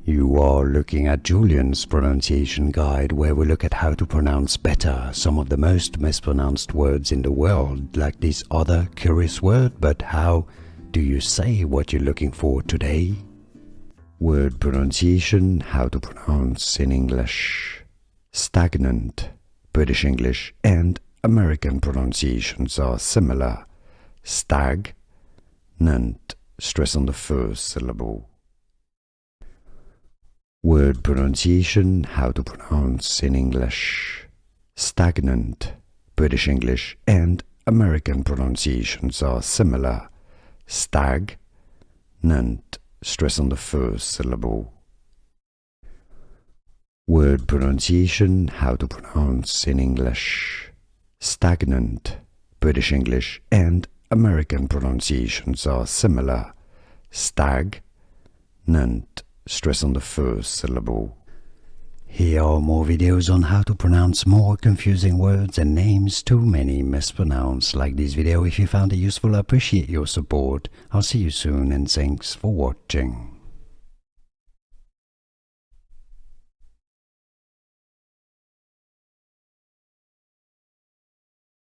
You are looking at Julian's pronunciation guide, where we look at how to pronounce better some of the most mispronounced words in the world, like this other curious word. But how do you say what you're looking for today? Word pronunciation, how to pronounce in English. Stagnant. British English and American pronunciations are similar. Stag, nant, stress on the first syllable. Word pronunciation, how to pronounce in English. Stagnant. British English and American pronunciations are similar. Stag, nant, stress on the first syllable. Word pronunciation, how to pronounce in English. Stagnant. British English and American pronunciations are similar. Stag, nant, stress on the first syllable. Here are more videos on how to pronounce more confusing words and names too many mispronounced. Like this video if you found it useful. I appreciate your support. I'll see you soon and thanks for watching.